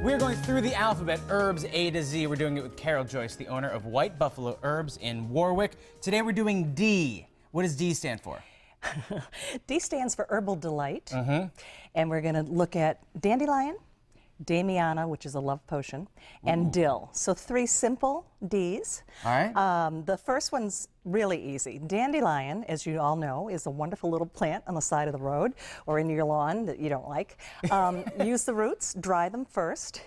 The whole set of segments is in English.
We're going through the alphabet, herbs A to Z. We're doing it with Carol Joyce, the owner of White Buffalo Herbs in Warwick. Today we're doing D. What does D stand for? D stands for Herbal Delight. And we're going to look at Dandelion, Damiana, which is a love potion, and Dill. So 3 simple Ds. All right. The first one's really easy. Dandelion, as you all know, is a wonderful little plant on the side of the road or in your lawn that you don't like. Use the roots, dry them first.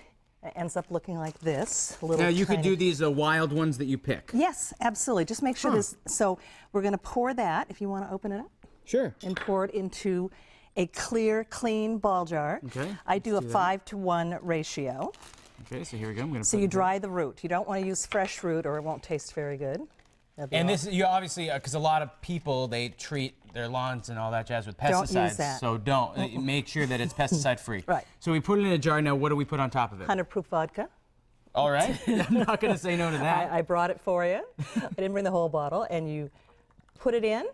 It ends up looking like this. Now you could do these wild ones that you pick. Yes, absolutely. Just make sure this. So we're going to pour that, if you want to open it up. Sure. And pour it into a clear, clean ball jar. Okay. I do a 5-to-1 ratio. Okay, so here we go. I'm going to So you dry the root. You don't want to use fresh root or it won't taste very good. And this, you obviously, because a lot of people, they treat their lawns and all that jazz with pesticides. Don't use that. So don't. Make sure that it's pesticide free. Right. So we put it in a jar. Now what do we put on top of it? 100 proof vodka. All right. I'm not going to say no to that. I brought it for you. I didn't bring the whole bottle. And you put it in,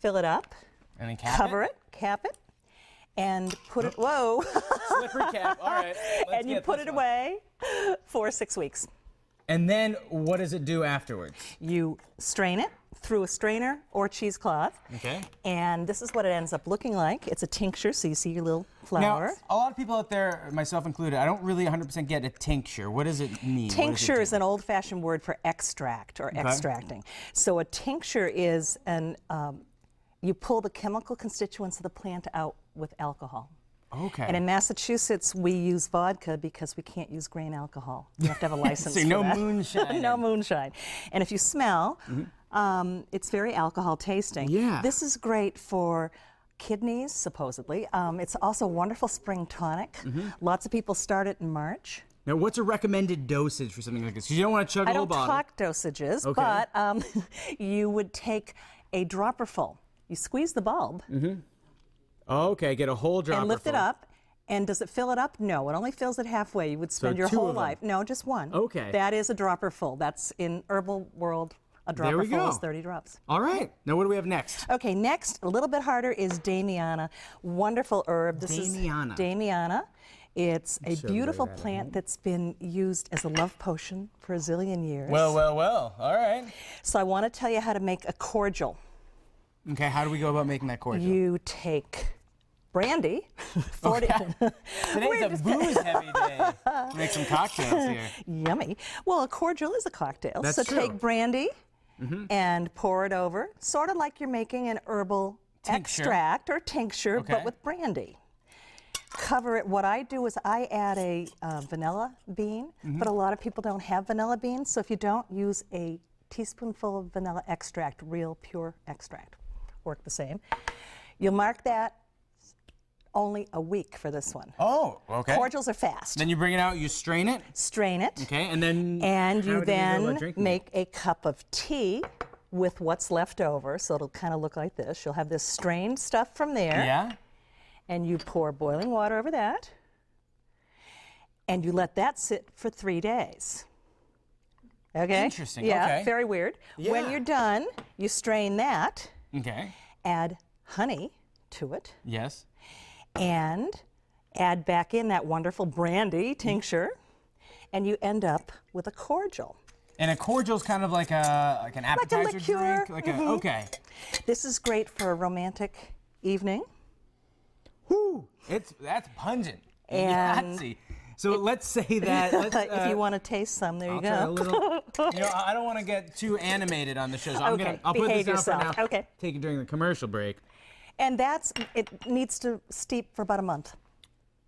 fill it up, and then cap cover it, cap it, and put it, whoa. Slippery cap. All right. And you put it away for 6 weeks. And then what does it do afterwards? You strain it through a strainer or cheesecloth. Okay. And this is what it ends up looking like. It's a tincture, so you see your little flower. Now, a lot of people out there, myself included, I don't really 100% get a tincture. What does it mean? Tincture is an old-fashioned word for extract or extracting. So a tincture is you pull the chemical constituents of the plant out with alcohol. Okay. And in Massachusetts, we use vodka because we can't use grain alcohol. You have to have a license so for no that. moonshine. No moonshine. And if you smell, it's very alcohol tasting. Yeah. This is great for kidneys, supposedly. It's also a wonderful spring tonic. Lots of people start it in March. Now, what's a recommended dosage for something like this? Because you don't want to chug a whole bottle. I don't talk dosages, okay. but you would take a dropper full. You squeeze the bulb. Okay, get a whole dropper and lift full. it up. And does it fill it up? No, it only fills it halfway. You would spend your whole life. No, just one. Okay. That is a dropper full. That's in herbal world. A dropper full is 30 drops. All right. Now what do we have next? Okay, next, a little bit harder, is Damiana. Wonderful herb. This is Damiana. It's a beautiful plant that's been used as a love potion for a zillion years. Well, well, well. All right. So I want to tell you how to make a cordial. Okay, how do we go about making that cordial? You take brandy. 40. Today's a booze-heavy day. Make some cocktails here. Yummy. Well, a cordial is a cocktail. That's so true. take brandy and pour it over, sort of like you're making an herbal extract or tincture, but with brandy. Cover it. What I do is I add a vanilla bean, but a lot of people don't have vanilla beans, so if you don't, use a teaspoonful of vanilla extract, real pure extract. Work the same. You'll mark that only a week for this one. Oh, okay. Cordials are fast. Then you bring it out, you strain it. Strain it. Okay, and then and you then make a cup of tea with what's left over, so it'll kind of look like this. You'll have this strained stuff from there. Yeah. And you pour boiling water over that. And you let that sit for 3 days. Okay? Interesting. Yeah, okay. very weird. Yeah. When you're done, you strain that. Okay. Add honey to it. Yes. And add back in that wonderful brandy tincture, and you end up with a cordial. And a cordial is kind of like an appetizer drink? Okay. This is great for a romantic evening. Whoo! That's pungent. And Yahtzee. So let's say that. If you want to taste some, there you go. Try a little, I don't want to get too animated on the show, so I'll put this down for now. Okay. Take it during the commercial break. And it needs to steep for about a month.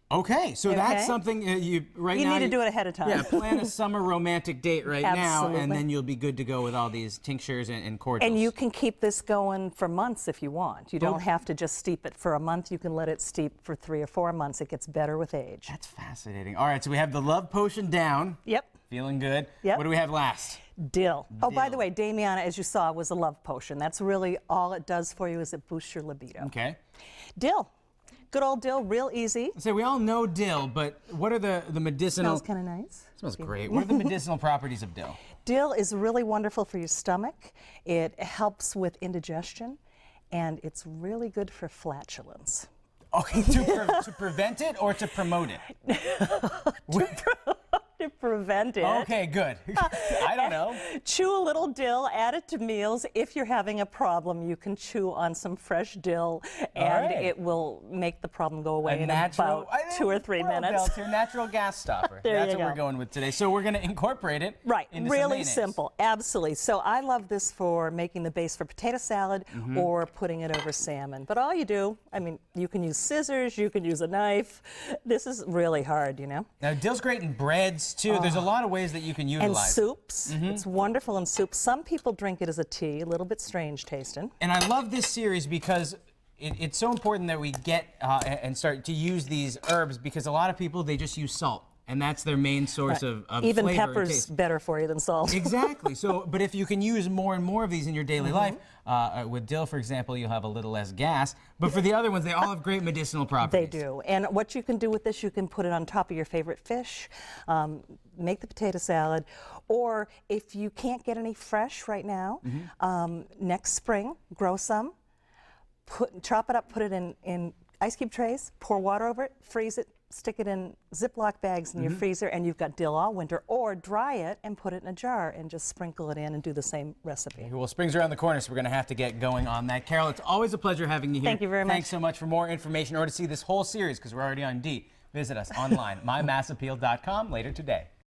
Okay, so that's something you need to do it ahead of time. Yeah, plan a summer romantic date right now, Absolutely. and then you'll be good to go with all these tinctures and cordials. And you can keep this going for months if you want. You don't have to just steep it for a month. You can let it steep for 3 or 4 months. It gets better with age. That's fascinating. All right, so we have the love potion down. Yep. Feeling good. Yep. What do we have last? Dill. Oh, by the way, Damiana, as you saw, was a love potion. That's really all it does for you is it boosts your libido. Okay. Dill. Good old dill, real easy. So we all know dill, but what are the medicinal... Smells kind of nice. Smells great. What are the medicinal properties of dill? Dill is really wonderful for your stomach. It helps with indigestion, and it's really good for flatulence. Okay, to prevent it or to promote it? To prevent it. Okay, good. I don't know. Chew a little dill, add it to meals. If you're having a problem, you can chew on some fresh dill, and it will make the problem go away in about 2 or 3 minutes. It's your natural gas stopper. That's what we're going with today. So we're going to incorporate it. Right, into really some simple, absolutely. So I love this for making the base for potato salad or putting it over salmon. But all you do, I mean, you can use scissors, you can use a knife. This is really hard, you know. Now, dill's great in breads, too. There's a lot of ways that you can utilize it. And soups. It's wonderful in soups. Some people drink it as a tea, a little bit strange tasting. And I love this series because it's so important that we get and start to use these herbs, because a lot of people, they just use salt. And that's their main source of Even flavor pepper's and taste. better for you than salt. Exactly. So, but if you can use more and more of these in your daily life, with dill, for example, you'll have a little less gas. But for the other ones, they all have great medicinal properties. They do. And what you can do with this, you can put it on top of your favorite fish, make the potato salad, or if you can't get any fresh right now, next spring, grow some, chop it up, put it in ice cube trays, pour water over it, freeze it, stick it in Ziploc bags in your freezer, and you've got dill all winter. Or dry it and put it in a jar and just sprinkle it in and do the same recipe. Well, spring's around the corner, so we're going to have to get going on that. Carol, it's always a pleasure having you here. Thank you very much. Thanks so much. For more information or to see this whole series, because we're already on D, visit us online, mymassappeal.com later today.